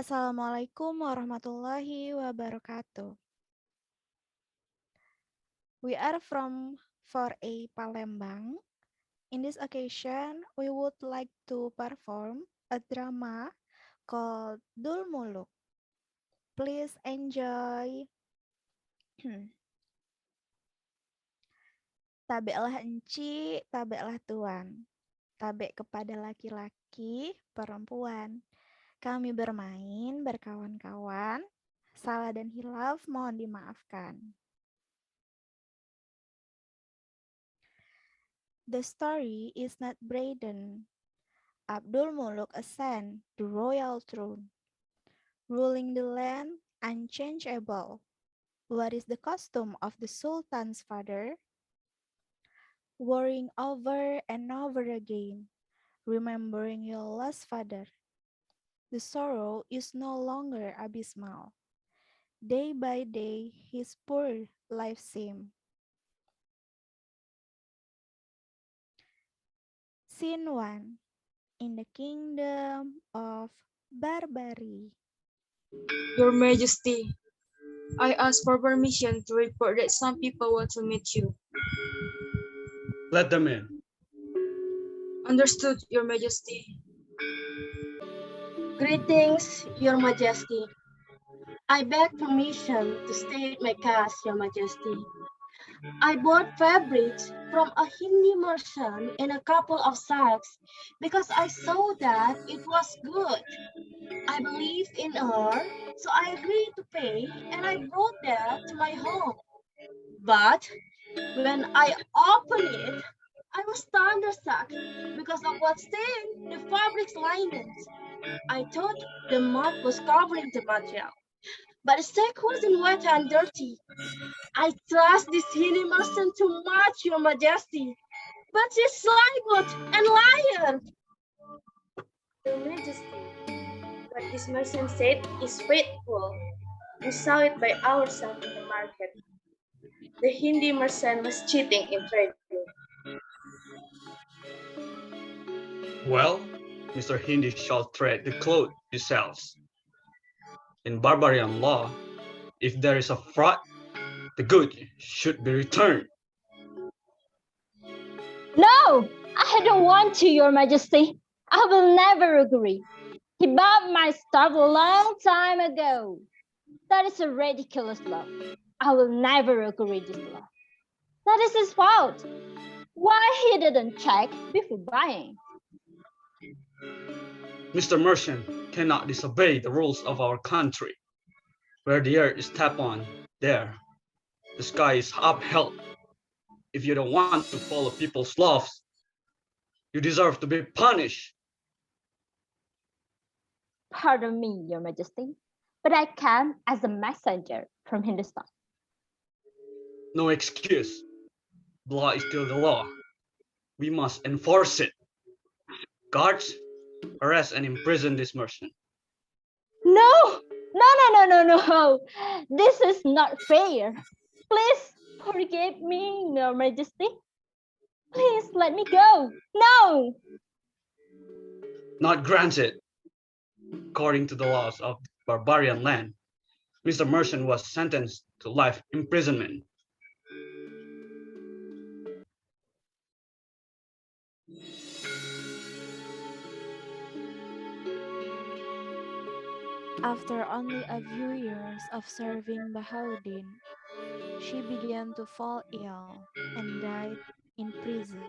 Assalamualaikum warahmatullahi wabarakatuh. We are from 4A Palembang. In this occasion, we would like to perform a drama called Dul Muluk. Please enjoy. Tabeklah enci, tabeklah tuan. Tabek kepada laki-laki, perempuan. Kami bermain berkawan-kawan. Salah dan hilaf mohon dimaafkan. The story is not Braden. Abdul Muluk ascend the royal throne, ruling the land unchangeable. What is the costume of the Sultan's father? Worrying over and over again, remembering your lost father. The sorrow is no longer abysmal. Day by day, his poor life seemed. Scene 1. In the kingdom of Barbari. Your Majesty, I ask for permission to report that some people want to meet you. Let them in. Understood, Your Majesty. Greetings, Your Majesty. I beg permission to state my case, Your Majesty. I bought fabrics from a Hindi merchant and a couple of sacks because I saw that it was good. I believed in her, so I agreed to pay and I brought that to my home. But when I opened it, I was thunderstruck because of what stained the fabric's linens. I thought the mud was covering the material, but the sack wasn't wet and dirty. I trust this Hindi merchant too much, Your Majesty, but she's slighted and liar. Your Majesty, what this merchant said is faithful. We saw it by ourselves in the market. The Hindi merchant was cheating in trading. Well, Mr. Hindi shall trade the cloth he sells. In barbarian law, if there is a fraud, the good should be returned. No, I don't want to, Your Majesty. I will never agree. He bought my stuff a long time ago. That is a ridiculous law. I will never agree this law. That is his fault. Why he didn't check before buying? Mr. Merchant cannot disobey the rules of our country. Where the earth is tapped on, there, the sky is upheld. If you don't want to follow people's laws, you deserve to be punished. Pardon me, Your Majesty, but I came as a messenger from Hindustan. No excuse. The law is still the law. We must enforce it. Guards, arrest and imprison this merchant. No. This is not fair. Please forgive me, Your Majesty. Please let me go. No. Not granted. According to the laws of barbarian land, Mr. Merchant was sentenced to life imprisonment. After only a few years of serving Bahauddin, she began to fall ill and died in prison.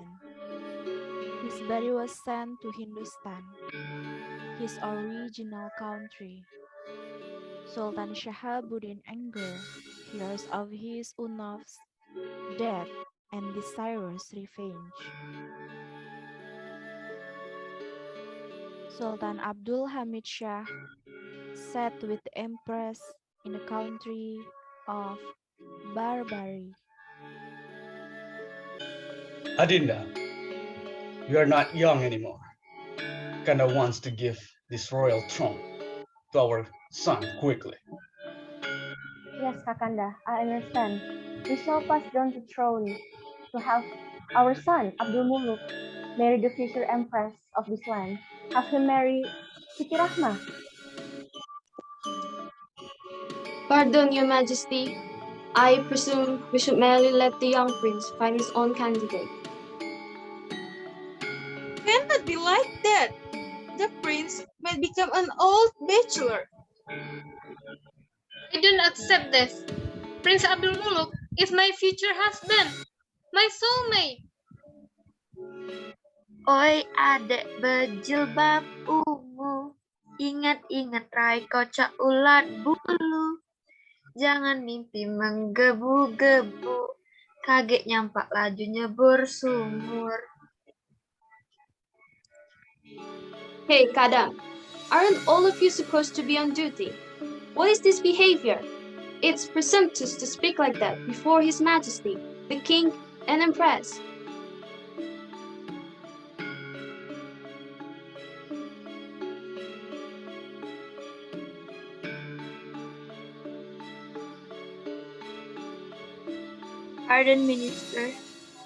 His body was sent to Hindustan, his original country. Sultan Syahabuddin anger hears of his Unof's death and desires revenge. Sultan Abdul Hamid Syah sat with the Empress in the country of Barbari. Adinda, you are not young anymore. Kanda wants to give this royal throne to our son quickly. Yes, Kakanda, I understand. We shall pass down the throne to have our son, Abdul Muluk, marry the future empress of this land. Have him marry Siti Rahma. Pardon, Your Majesty. I presume we should merely let the young prince find his own candidate. Cannot be like that. The prince might become an old bachelor. I don't accept this. Prince Abdul Muluk is my future husband, my soulmate. Oi adek berjilbab ungu, ingat-ingat rai kocak ulat bulu. Jangan mimpi menggebu-gebu, kaget nyampak laju nyebur sumur. Hey, Khadam, aren't all of you supposed to be on duty? What is this behavior? It's presumptuous to speak like that before His Majesty, the King and Empress. Pardon, Minister.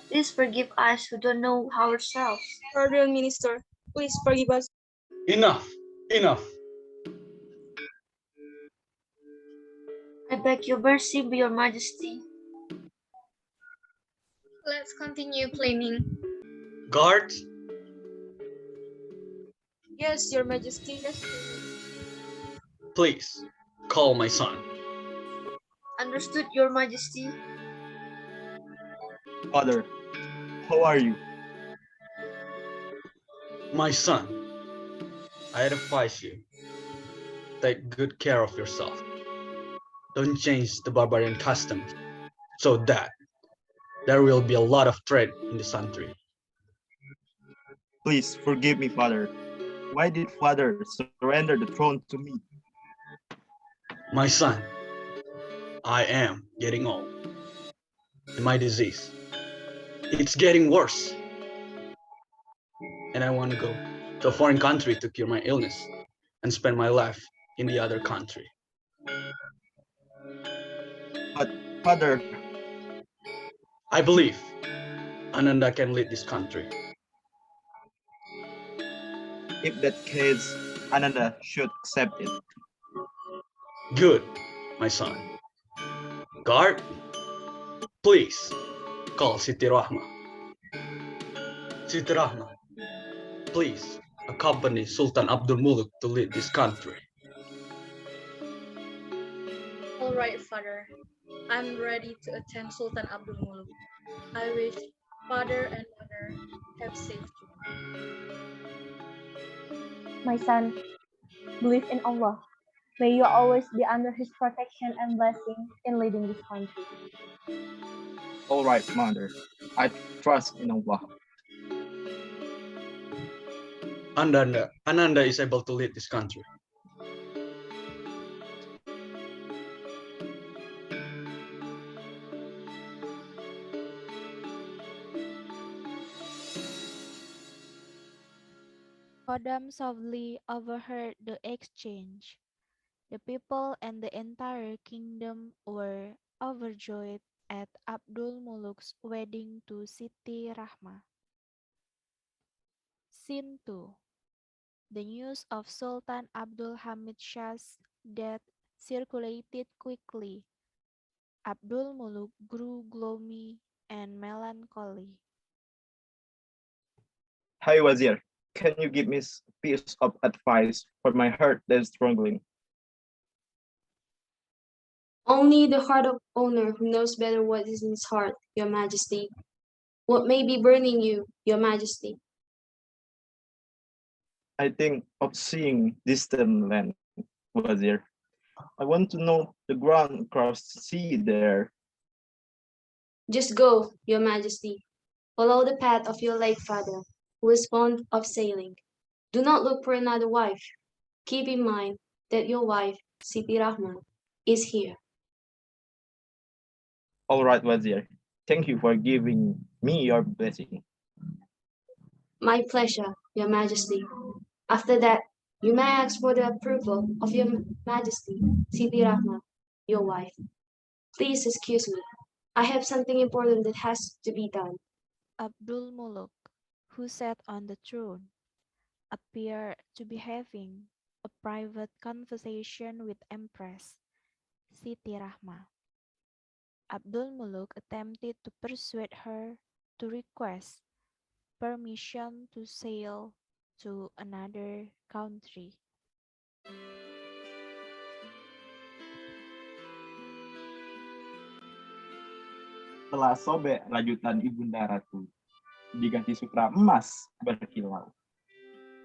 Please forgive us who don't know ourselves. Pardon, Minister. Please forgive us. Enough, enough. I beg your mercy, Your Majesty. Let's continue cleaning. Guards, Yes, Your Majesty. please call my son. Understood, Your Majesty. Father, how are you? My son, I advise you, take good care of yourself. Don't change the barbarian customs so that there will be a lot of trade in this country. Please forgive me, Father. Why did Father surrender the throne to me? My son, I am getting old. And my disease, it's getting worse. And I want to go to a foreign country to cure my illness and spend my life in the other country. But Father, I believe Ananda can lead this country. if that case, Ananda should accept it. Good, my son. Guard, please call Siti Rahma. Siti Rahma, please accompany Sultan Abdul Muluk to lead this country. All right, Father. I'm ready to attend Sultan Abdul Muluk. I wish Father and Mother have safe journey. My son, believe in Allah. May you always be under His protection and blessing in leading this country. All right, Mother. I trust in Allah. Ananda is able to lead this country. Khadam softly overheard the exchange. The people and the entire kingdom were overjoyed at Abdul Muluk's wedding to Siti Rahma. Scene 2. The news of Sultan Abdul Hamid Shah's death circulated quickly. Abdul Muluk grew gloomy and melancholy. Hi, Wazir. Can you give me a piece of advice for my heart that is struggling? Only the heart of owner who knows better what is in his heart, Your Majesty. What may be burning you, Your Majesty? I think of seeing distant land, Wazir. I want to know the ground across the sea there. Just go, Your Majesty. Follow the path of your late father, who was fond of sailing. Do not look for another wife. Keep in mind that your wife, Siti Rahman, is here. All right, Wazir. Thank you for giving me your blessing. My pleasure, Your Majesty. After that, you may ask for the approval of Your Majesty, Siti Rahman, your wife. Please excuse me. I have something important that has to be done. Abdul Muluk, who sat on the throne, appeared to be having a private conversation with Empress Siti Rahma. Abdul Muluk attempted to persuade her to request permission to sail to another country. Telah sobek rajutan ibunda ratu, diganti sutra emas berkilau.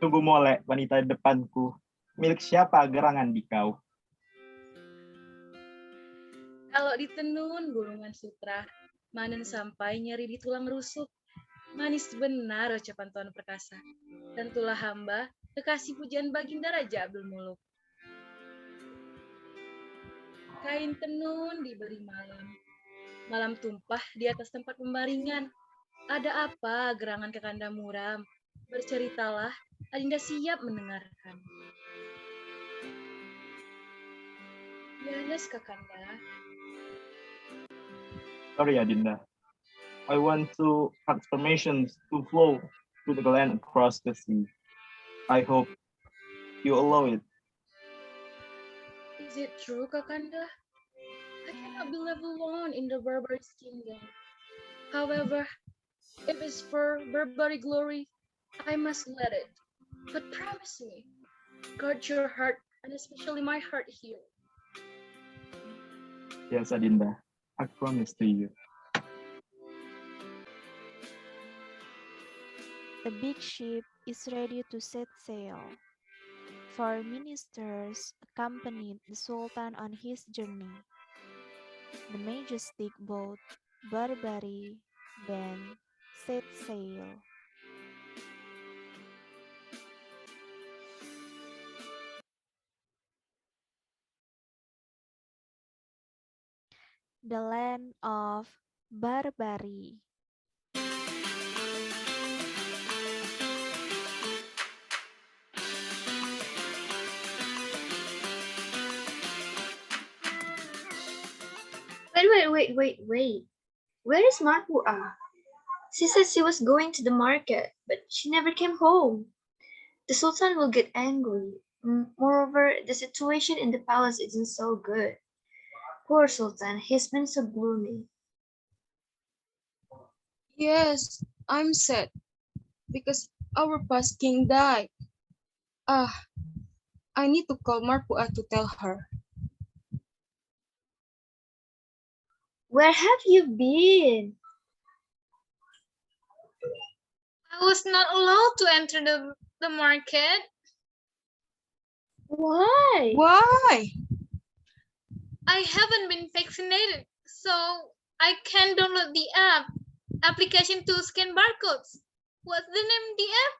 Tunggu molek wanita di depanku, milik siapa gerangan di kau? Kalau ditenun gulungan sutra, manen sampai nyeri di tulang rusuk. Manis benar ucapan Tuan Perkasa. Tentulah hamba kekasih pujian Baginda Raja Abdul Muluk. Kain tenun diberi malam. Malam tumpah di atas tempat pembaringan. Ada apa gerangan Kakanda muram? Berceritalah, Adinda siap mendengarkan. Yes, Kakanda. Sorry, Adinda. I want to ask permission to flow to the land across the sea. I hope you allow it. Is it true, Kakanda? I cannot be left alone in the Barbari's kingdom. However, if it's for Barbary glory, I must let it. But promise me, guard your heart, and especially my heart here. Yes, Adinda. I promise to you. The big ship is ready to set sail. Four ministers accompanied the Sultan on his journey. The majestic boat Barbari then set sail. The land of Barbari. Wait. Where is Marpua? She said she was going to the market, but she never came home. The Sultan will get angry. Moreover, the situation in the palace isn't so good. Poor Sultan, he's been so gloomy. Yes, I'm sad because our past king died. I need to call Marpua to tell her. Where have you been? I was not allowed to enter the market. Why? Why? I haven't been vaccinated, so I can't download the application to scan barcodes. What's the name the app?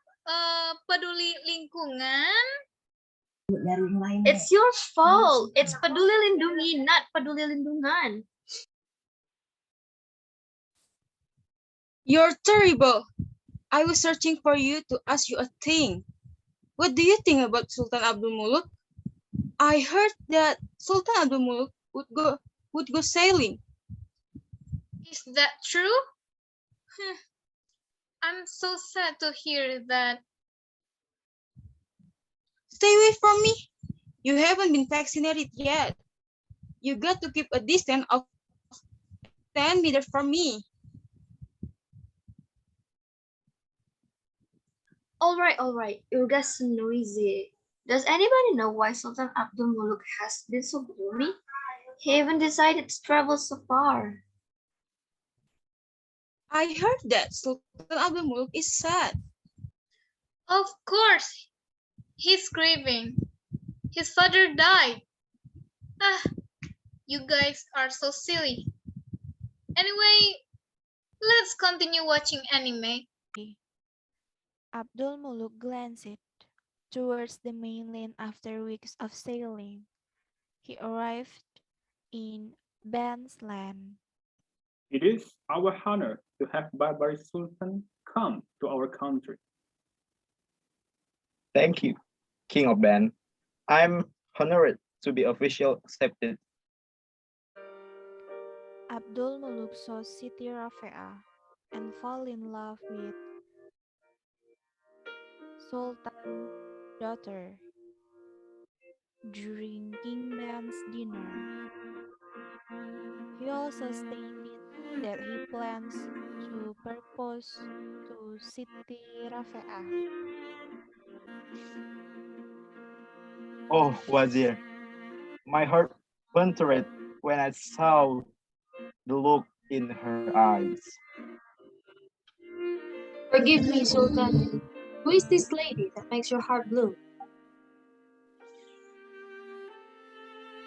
Peduli Lingkungan? It's your fault. It's Peduli Lindungi, not Peduli Lindungan. You're terrible. I was searching for you to ask you a thing. What do you think about Sultan Abdul Muluk? I heard that Sultan Abdul Muluk would go sailing. Is that true? I'm so sad to hear that. Stay away from me. You haven't been vaccinated yet. You got to keep a distance of 10 meters from me. All right. You guys are noisy. Does anybody know why Sultan Abdul Muluk has been so gloomy? He even decided to travel so far. I heard that Sultan Abdul Muluk is sad. Of course, he's grieving. His father died. You guys are so silly. Anyway, let's continue watching anime. Abdul Muluk glanced towards the mainland after weeks of sailing. He arrived in Ban's land. It is our honor to have Barbari Sultan come to our country. Thank you, King of Ben. I'm honored to be officially accepted. Abdul Muluk saw Siti Rafe'ah and fall in love with Sultan's daughter during King Ban's dinner. He also stated that he plans to propose to Siti Rafeah. Oh, Wazir, my heart thundered when I saw the look in her eyes. Forgive me, Sultan. Who is this lady that makes your heart bloom?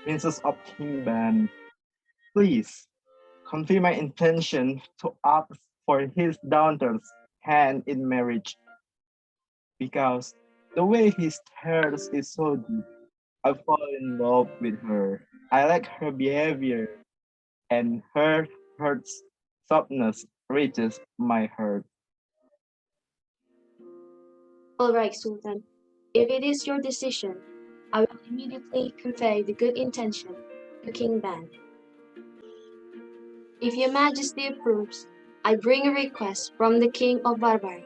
Princess of Kingban, please confirm my intention to ask for his daughter's hand in marriage, because the way he stares is so deep. I fall in love with her. I like her behavior, and her heart's softness reaches my heart. All right, Sultan. If it is your decision, I will immediately convey the good intention to King Ban. If your majesty approves, I bring a request from the king of Barbari.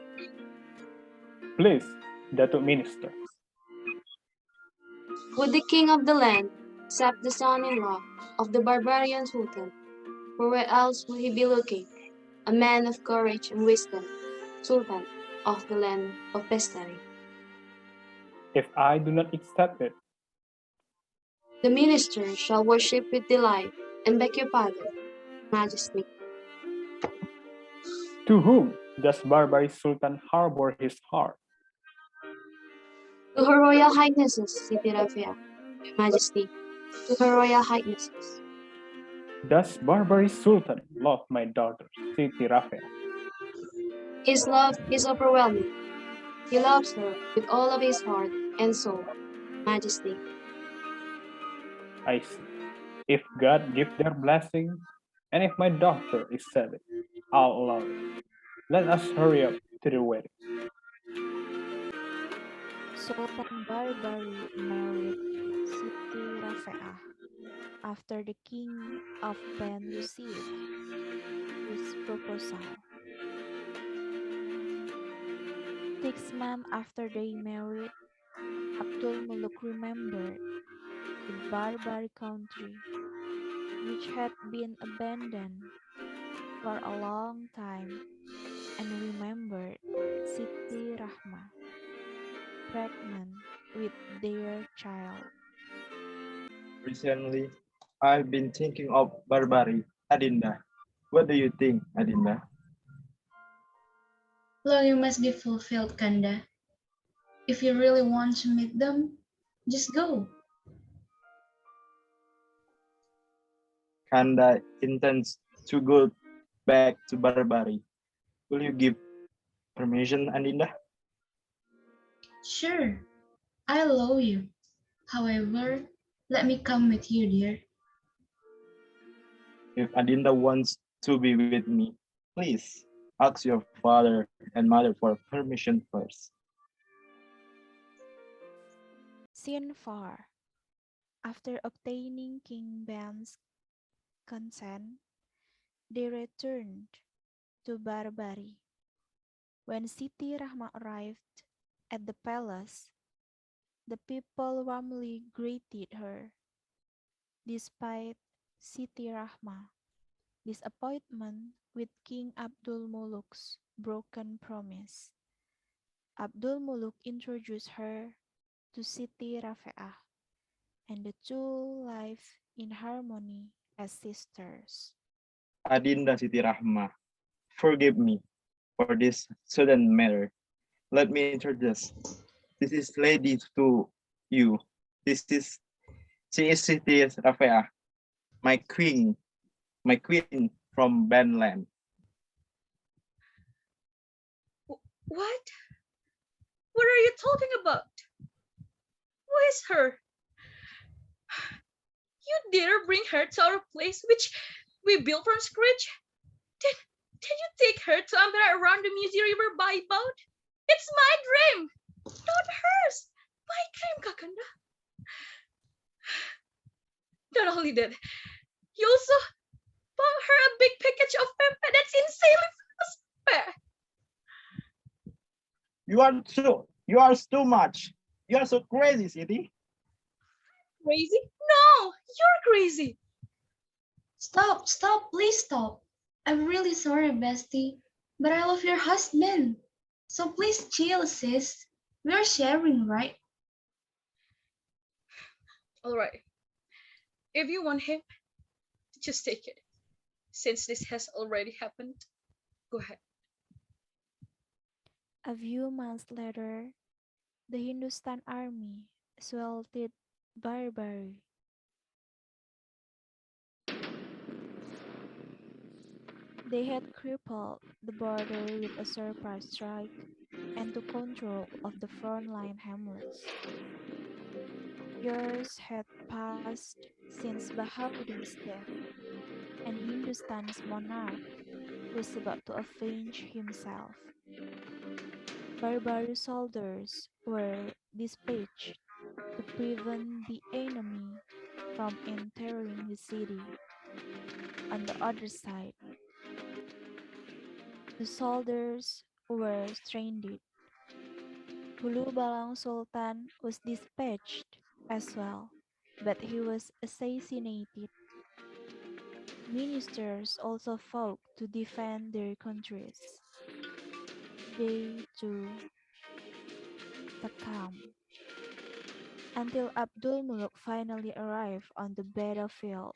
Please, Datuk Minister. Would the king of the land accept the son-in-law of the barbarian sultan? For where else would he be looking? A man of courage and wisdom, sultan of the land of Bestari. If I do not accept it, The minister shall worship with delight and beg your pardon, majesty. to whom does Barbary Sultan harbor his heart? To her royal highnesses, Siti Rafia, your majesty, to her royal highnesses. Does Barbary Sultan love my daughter, Siti Rafia? His love is overwhelming. He loves her with all of his heart and soul, majesty. I see. If God give their blessing, and if my daughter is saved, I'll allow it. Let us hurry up to the wedding. Sultan Barbari married Siti Rafeah after the king of Ben received his proposal. 6 months after they married, Abdul Muluk remembered the Barbary country, which had been abandoned for a long time, and remembered Siti Rahma, pregnant with their child. Recently, I've been thinking of Barbari, Adinda. What do you think, Adinda? Law you must be fulfilled, Kanda. If you really want to meet them, just go. Kanda intends to go back to Barbari. Will you give permission, Adinda? Sure, I allow you. However, let me come with you, dear. If Adinda wants to be with me, please ask your father and mother for permission first. Scene 4. After obtaining King Ben's consent, they returned to Barbari. When Siti Rahma arrived at the palace, the people warmly greeted her. Despite Siti Rahma disappointment with King Abdul Muluk's broken promise, Abdul Muluk introduced her to Siti Rafeah, and the two lived in harmony as sisters. Adinda Siti Rahma, forgive me for this sudden matter. Let me introduce. This is lady to you. She is Siti Rafeah, my queen from Banland. What? What are you talking about? Who is her? You dare bring her to our place, which we built from scratch? Did you take her to Ambara around the Musi River by boat? It's my dream, not hers. My dream, Kakanda. Not only that, you also bought her a big package of pempe that's insanely fast. You are too much. You are so crazy, Siti. Crazy? No, you're crazy. Stop, please stop. I'm really sorry, bestie, but I love your husband. So please chill, sis. We're sharing, right? All right. If you want him, just take it. Since this has already happened, go ahead. A few months later, the Hindustan army assaulted Barbari. They had crippled the border with a surprise strike and took control of the frontline hamlets. Years had passed since Bahauddin's death, and Hindustan's monarch was about to avenge himself. Barbary soldiers were dispatched to prevent the enemy from entering the city. On the other side, the soldiers were stranded. Hulu Balang Sultan was dispatched as well, but he was assassinated. Ministers also fought to defend their countries. They too succumbed until Abdul Muluk finally arrived on the battlefield.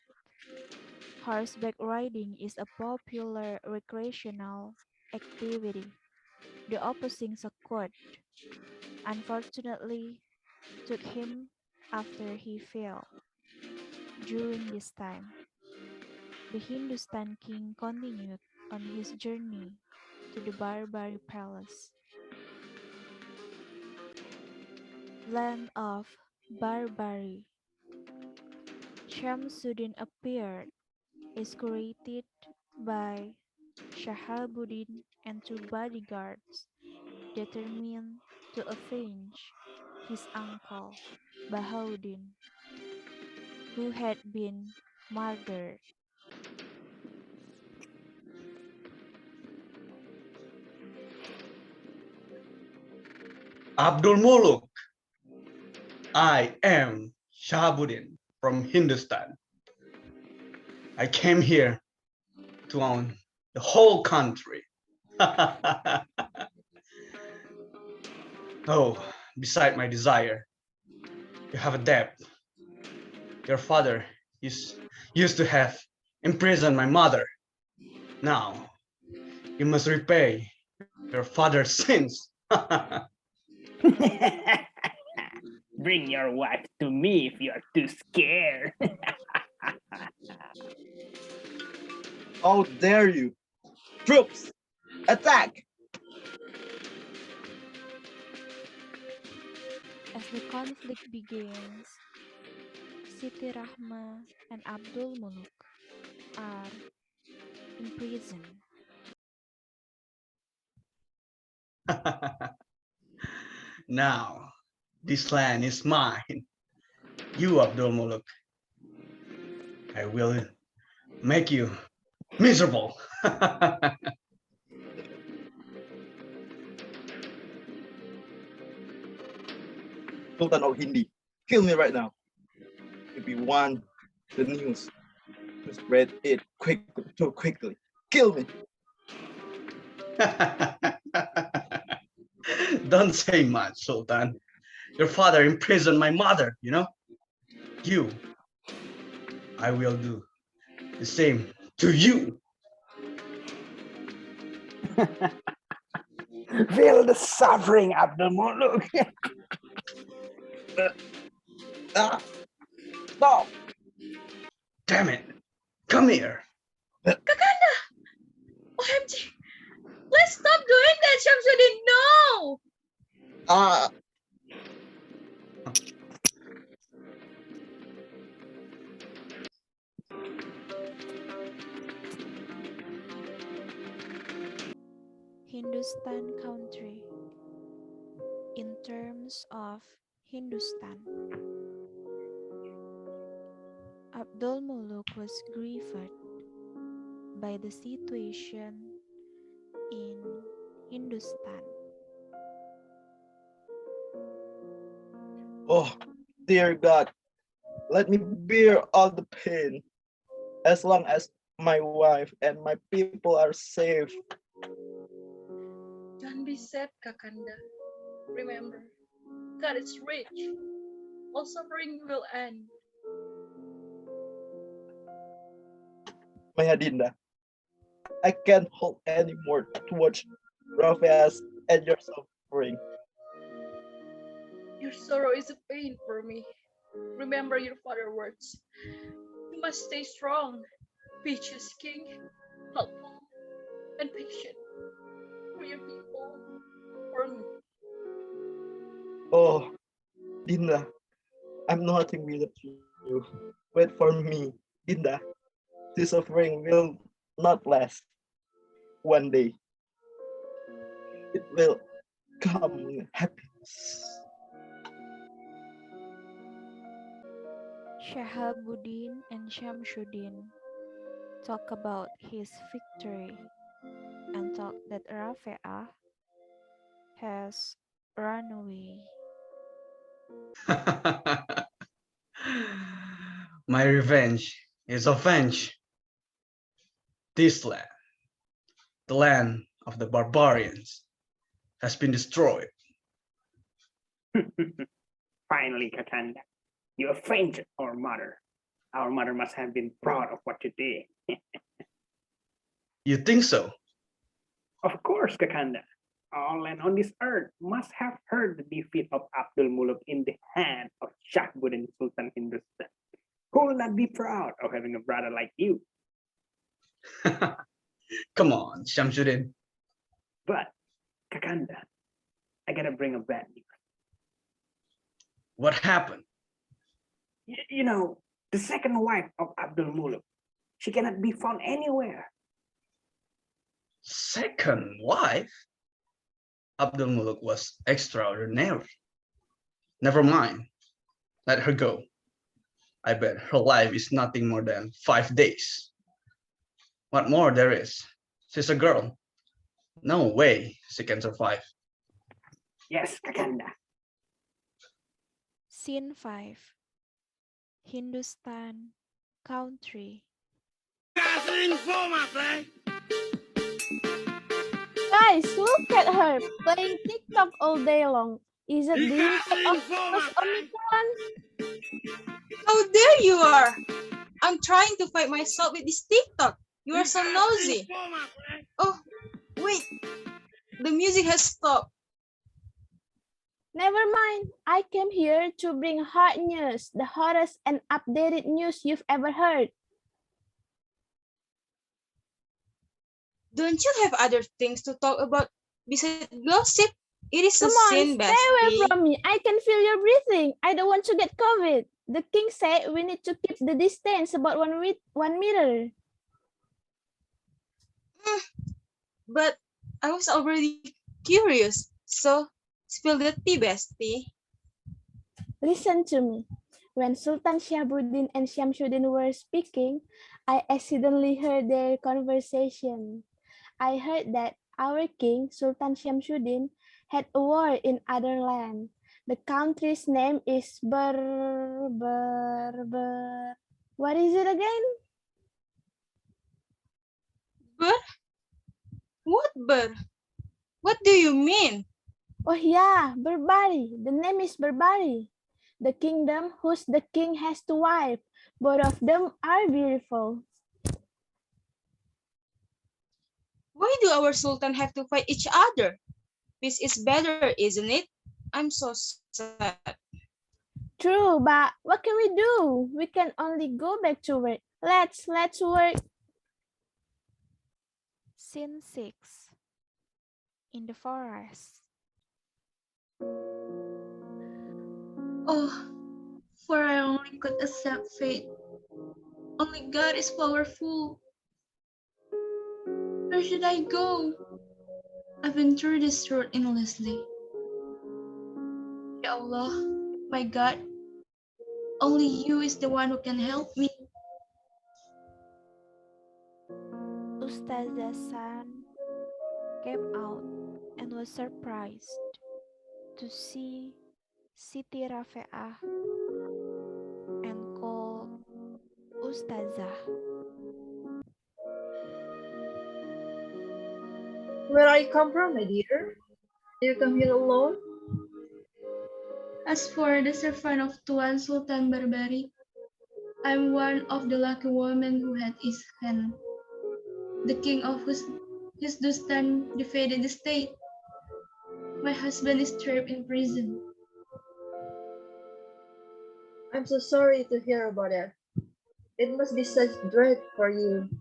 Horseback riding is a popular recreational activity. The opposing court, unfortunately, took him after he fell. During this time, the Hindustan king continued on his journey to the Barbary palace. Land of Barbari. Syamsuddin appeared, escorted by Syahabuddin and two bodyguards, determined to avenge his uncle, Bahauddin, who had been murdered. Abdul Muluk, I am Syahabuddin from Hindustan. I came here to own the whole country. Oh, beside my desire, you have a debt. Your father used to have imprisoned my mother. Now, you must repay your father's sins. Bring your wife to me if you're too scared. How dare you! Troops, attack! As the conflict begins, Siti Rahma and Abdul Muluk are imprisoned. Now, this land is mine. You, Abdul Muluk, I will make you miserable. Sultan of Hindi, kill me right now. If you want the news, to spread it too quickly. Kill me. Don't say much, Sultan. Your father imprisoned my mother, you know? You, I will do the same to you. Feel the suffering, Abdul Muluk. Stop! Damn it. Come here. Kakanda! OMG! Let's stop doing that, Syamsuddin! No! Hindustan country. In terms of Hindustan, Abdul Muluk was grieved by the situation in Hindustan. Oh, dear God, let me bear all the pain. as long as my wife and my people are safe. Don't be sad, Kakanda. Remember, God is rich. All suffering will end. My Dinda, I can't hold anymore to watch Rafias and your suffering. Your sorrow is a pain for me. Remember your father's words. You must stay strong, be just king, helpful, and patient for your people, for me. Oh, Dinda, I'm nothing without you. Wait for me, Dinda. This suffering will not last. One day, it will come with happiness. Syahabuddin and Syamsuddin talk about his victory and talk that Rafi'ah has run away. My revenge is avenged. This land, the land of the barbarians, has been destroyed. Finally, Kakanda, you avenged our mother. Our mother must have been proud of what you did. You think so? Of course, Kakanda. All land on this earth must have heard the defeat of Abdul Muluk in the hand of Syahabuddin Sultan Hindustan. Who will not be proud of having a brother like you? Come on, Syamsuddin. But, Kakanda, I gotta bring a bad news. What happened? You know, the second wife of Abdul Muluk, she cannot be found anywhere. Second wife? Abdul Muluk was extraordinary. Never mind. Let her go. I bet her life is nothing more than 5 days. What more there is? She's a girl. No way she can survive. Yes, Kakanda. Scene 5. Hindustan country. Guys, look at her playing TikTok all day long. Is it the impact of Omicron? How dare you are! I'm trying to fight myself with this TikTok. You are so nosy. Oh, wait. The music has stopped. Never mind. I came here to bring hot news, the hottest and updated news you've ever heard. Don't you have other things to talk about besides gossip? It is a Come on, sin, stay away bestie. from me. I can feel your breathing. I don't want to get COVID. The king said we need to keep the distance about 1 meter. But I was already curious, so spill the tea, bestie. Listen to me. When Sultan Syahabuddin and Syamsuddin were speaking, I accidentally heard their conversation. I heard that our king, Sultan Syamsuddin, had a war in other land. The country's name is What is it again? What Ber? What do you mean? Oh yeah, Barbari. The name is Barbari. The kingdom whose the king has two wives. Both of them are beautiful. Why do our sultan have to fight each other? Peace is better, isn't it? I'm so sad. True, but what can we do? We can only go back to work. Let's work. Scene 6. In the forest. Oh, for I only could accept fate. Only God is powerful. Where should I go? I've been through this road endlessly. Ya Allah, my God, only you is the one who can help me. Ustazah San came out and was surprised to see Siti Rafi'ah and called Ustazah. Where I come from, my dear? Do you come here alone? As for the servant of Tuan Sultan Barbari, I'm one of the lucky women who had his hand. The king of Hindustan defeated the state. My husband is trapped in prison. I'm so sorry to hear about it. It must be such dread for you.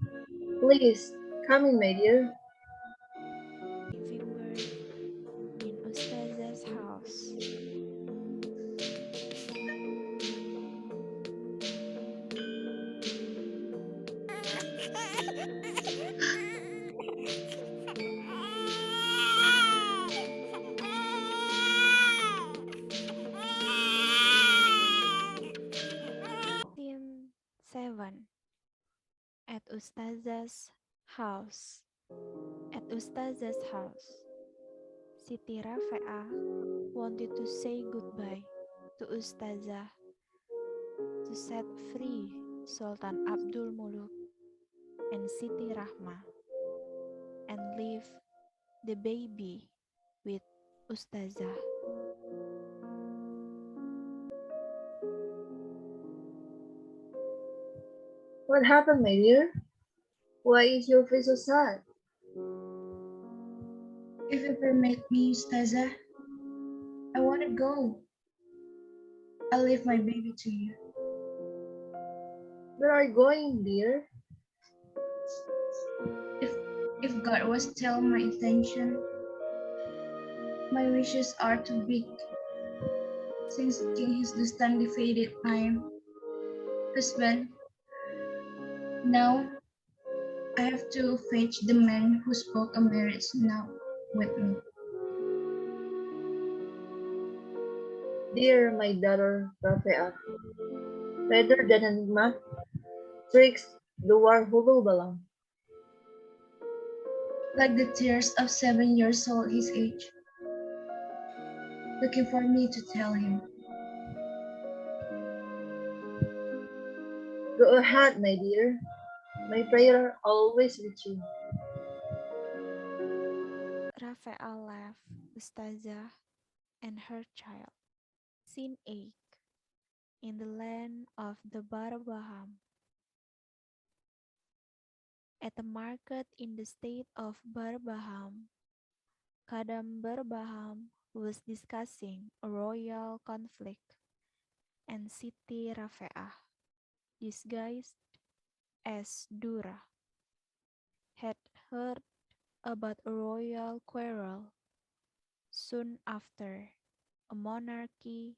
Please, come in, my dear. Giving birth in Ustazah's house. Scene 7. At Ustazah's house. At Ustazah's house, Siti Rafe'ah wanted to say goodbye to Ustazah to set free Sultan Abdul Muluk and Siti Rahma and leave the baby with Ustazah. What happened, my dear? Why is your face so sad? If you permit me, Ustazah, I want to go. I'll leave my baby to you. Where are you going, dear? If God was still my intention, my wishes are too big. Since King Hindustan defeated my husband, now I have to fetch the man who spoke a marriage now with me. Dear my daughter Rafe'ah, rather than enigma, tricks the war hulu-balang. Like the tears of 7 years old his age, looking for me to tell him. Go ahead, my dear. My prayer always with you. Rafe'ah left Ustazah and her child. Scene 8. In the land of the Berbaham. At a market in the state of Berbaham, Khadam Berbaham was discussing a royal conflict, and Siti Rafe'ah, disguised as Dura, had heard about a royal quarrel. Soon after, a monarchy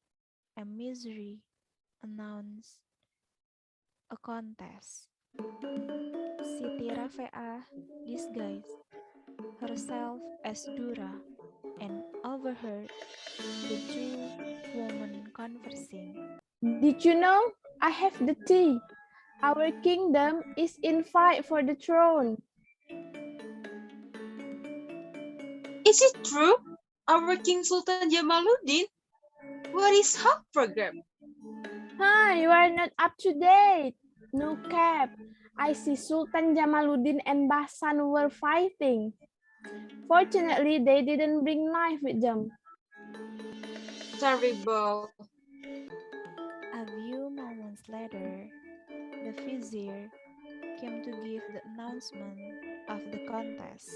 emissary announced a contest. Siti Rafe'ah disguised herself as Dura and overheard the two women conversing. Did you know? I have the tea. Our kingdom is in fight for the throne. Is it true? Our King Sultan Jamaluddin? What is her program? Huh, you are not up to date. No cap. I see Sultan Jamaluddin and Bahsan were fighting. Fortunately, they didn't bring knife with them. Terrible. A few moments later, the vizier came to give the announcement of the contest.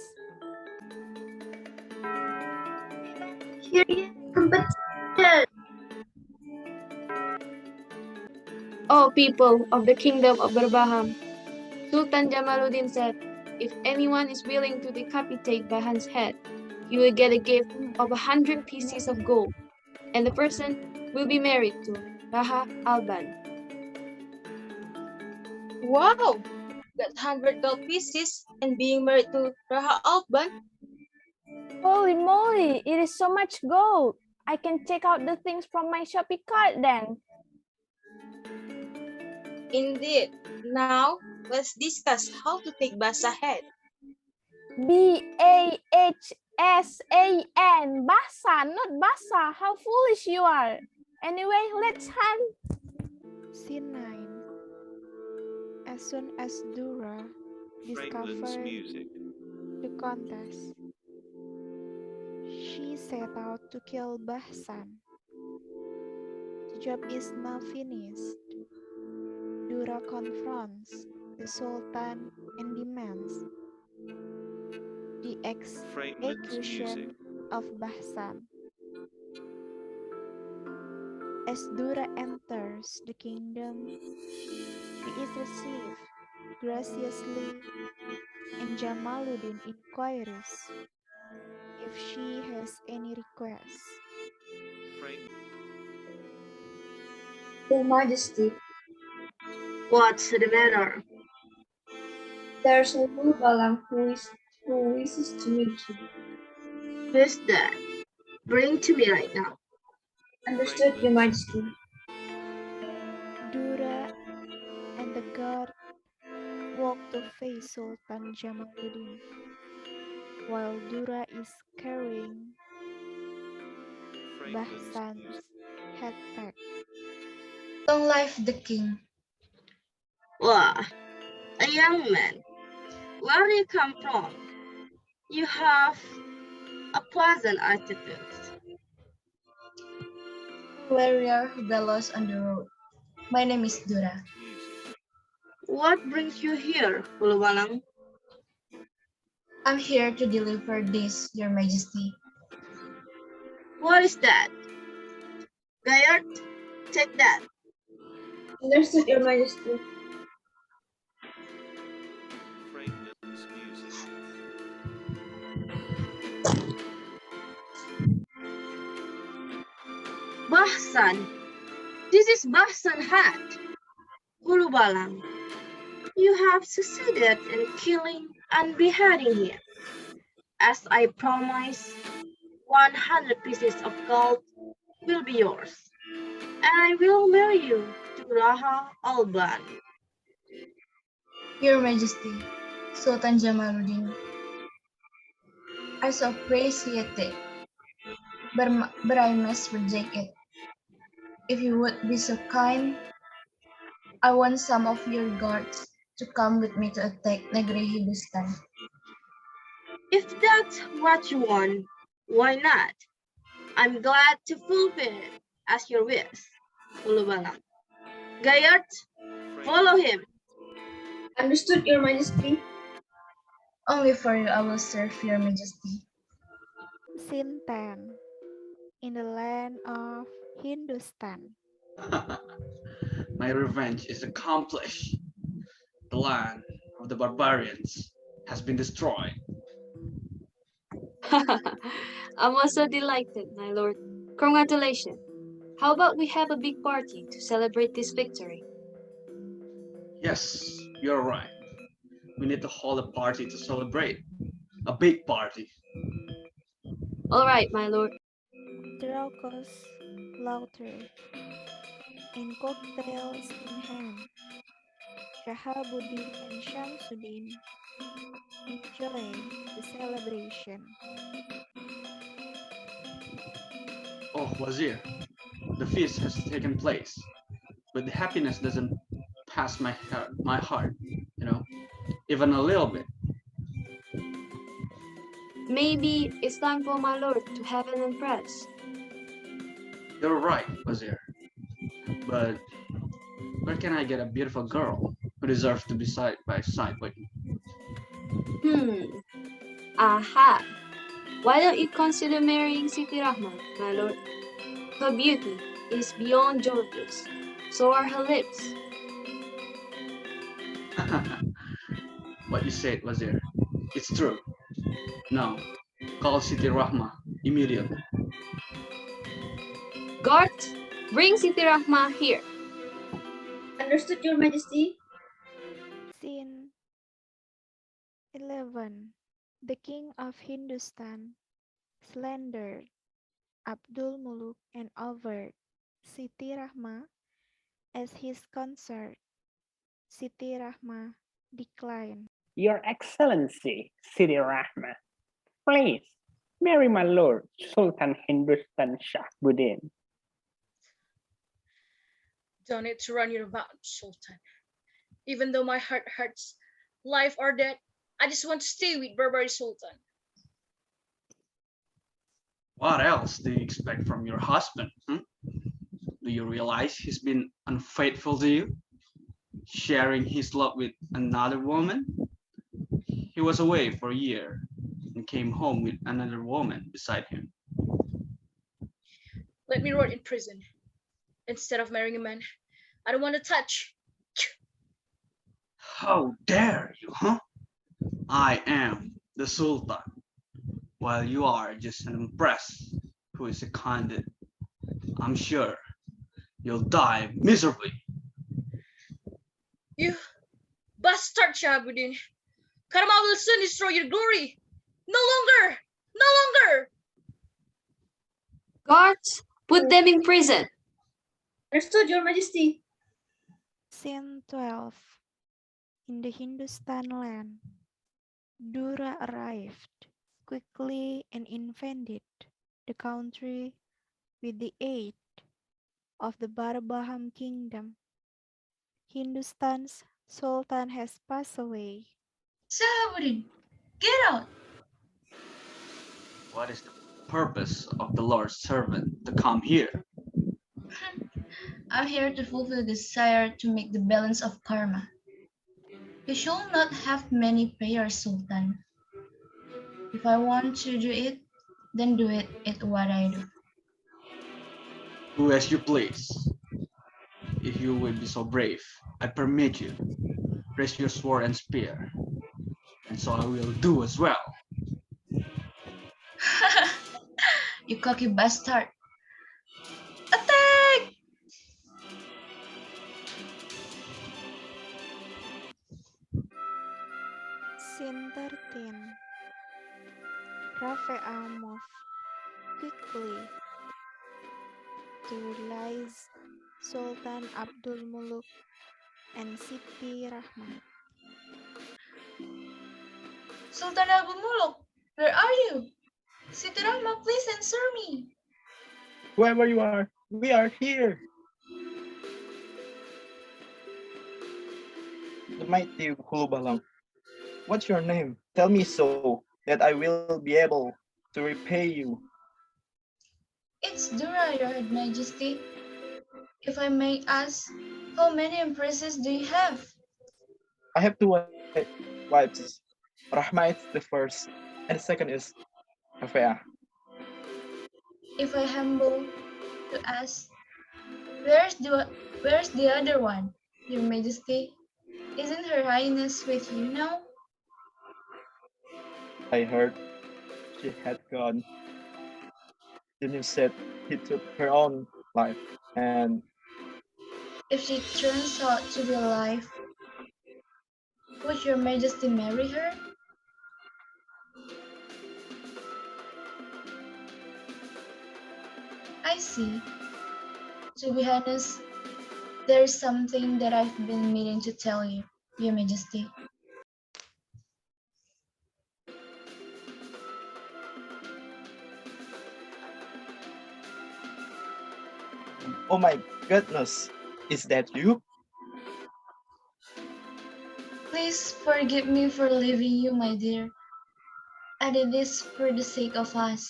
Here is competition. O people of the kingdom of Berbaham, Sultan Jamaluddin said, if anyone is willing to decapitate Bahan's head, he will get a gift of 100 pieces of gold, and the person will be married to Baha Alban. Wow! Got 100 gold pieces and being married to Raha Alban? Holy moly, it is so much gold. I can check out the things from my Shopee cart then. Indeed. Now, let's discuss how to take Basa head. Bahsan, Basa, not Basa. How foolish you are. Anyway, let's hunt. Scene 9. As soon as Dura discovered the contest, she set out to kill Bahsan. The job is now finished. Dura confronts the Sultan and demands the execution of Bahsan. As Dura enters the kingdom, she is received graciously, and Jamaluddin inquires if she has any requests. Your Majesty, What's the matter? there's a Balam who wishes to meet you. Who's that? Bring to me right now. Understood, Your Majesty. Dura and the guard walk to face Sultan Jamaluddin, while Dura is carrying Bahsan's head back. Long live the king. Wah, a young man. Where do you come from? You have a pleasant attitude. Warrior bellows on the road. My name is Dura. What brings you here, Puluwalang? I'm here to deliver this, Your Majesty. What is that? Gayard, take that. Understood, Your Majesty. Bahsan. This is Bahsan hat. Puluwalang, you have succeeded in killing and beheading him. As I promised, 100 pieces of gold will be yours, and I will marry you to Raha Alban. Your Majesty, Sultan Jamaluddin. I so appreciate it, but I must reject it. If you would be so kind, I want some of your guards to come with me to attack Negeri Hindustan. If that's what you want, why not? I'm glad to fulfill it as your wish, Puluwalang. Gayard, follow him. Understood, Your Majesty. Only for you I will serve, Your Majesty. Scene 10. In the land of Hindustan. My revenge is accomplished. The land of the barbarians has been destroyed. I'm also delighted, my lord. Congratulations. How about we have a big party to celebrate this victory? Yes, you're right. We need to hold a party to celebrate. A big party. All right, my lord. The raucous laughter and cocktails in hand. Syahabuddin and Syamsuddin enjoy the celebration. Oh, Wazir, the feast has taken place, but the happiness doesn't pass my heart, even a little bit. Maybe it's time for my lord to have an empress. You're right, Wazir. But where can I get a beautiful girl who deserves to be side by side with me? Aha! Why don't you consider marrying Siti Rahman, my lord? Her beauty is beyond gorgeous. So are her lips. What you said, Wazir. It's true. Now, call Siti Rahma immediately. Guards, bring Siti Rahma here. Understood, Your Majesty. Scene 11. The king of Hindustan slandered Abdul Muluk and offered Siti Rahma as his consort. Siti Rahma declined. Your Excellency, Sidi Rahma, please marry my lord, Sultan Hindustan Syahabuddin. Don't need to run your mouth, Sultan. Even though my heart hurts, life or death, I just want to stay with Barbari Sultan. What else do you expect from your husband? Do you realize he's been unfaithful to you, sharing his love with another woman? He was away for a year and came home with another woman beside him. Let me rot in prison instead of marrying a man I don't want to touch. How dare you, huh? I am the Sultan, while you are just an empress who is seconded. I'm sure you'll die miserably. You bastard, Syahabuddin. Khadam will soon destroy your glory. No longer! No longer! Guards, put them in prison. Understood, Your Majesty. Scene 12. In the Hindustan land, Dura arrived quickly and invaded the country with the aid of the Berbaham kingdom. Hindustan's Sultan has passed away. Syahabuddin, get out! What is the purpose of the Lord's servant to come here? I'm here to fulfill the desire to make the balance of karma. You shall not have many prayers, Sultan. If I want to do it, then do it at what I do. Do as you please. If you will be so brave, I permit you. Raise your sword and spear, and so I will do as well. You cocky bastard! Attack! Scene 13. Rafi'a moved quickly to release Sultan Abdul Muluk and Siti Rahmat. Sultan Abdul Muluk, where are you? Siti Rahmat, please answer me. Whoever you are, we are here. The mighty Hulubalang. What's your name? Tell me so that I will be able to repay you. It's Dura, Your Majesty. If I may ask, how many empresses do you have? I have two wives. Rahma is the first, and the second is Rafea. If I humble to ask, where's the other one, Your Majesty? Isn't Her Highness with you now? I heard she had gone. Then you said he took her own life, and If she turns out to be alive, would Your Majesty marry her? I see. To be honest, there's something that I've been meaning to tell you, Your Majesty. oh my goodness, is that you? Please forgive me for leaving you, my dear. I did this for the sake of us.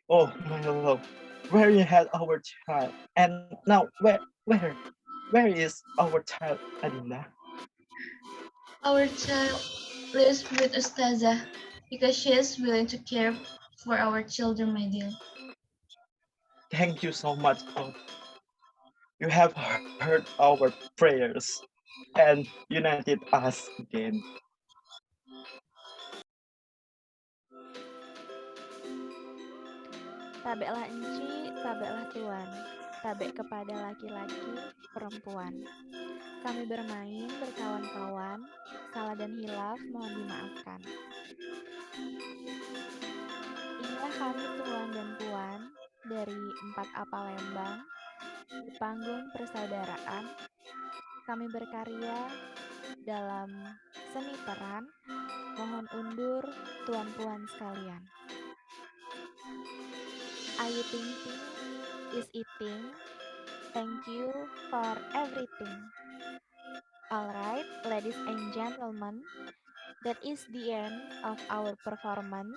Oh my love, where you had our child, and now where is our child, Adina? Our child lives with Ustazah because she is willing to care for our children, my dear. Thank you so much, God. You have heard our prayers and united us again. Tabeklah enci, tabeklah tuan, tabek kepada laki-laki, perempuan. Kami bermain berkawan-kawan, salah dan hilaf mohon dimaafkan. Inilah kami tuan dan puan dari 4A Palembang, di panggung persaudaraan. Kami berkarya dalam seni peran, mohon undur tuan puan sekalian. Ayu Ting Ting is eating. Thank you for everything. Alright, ladies and gentlemen, That is the end of our performance.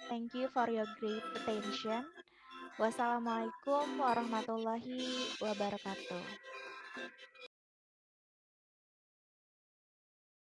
Thank you for your great attention. Wassalamualaikum warahmatullahi wabarakatuh.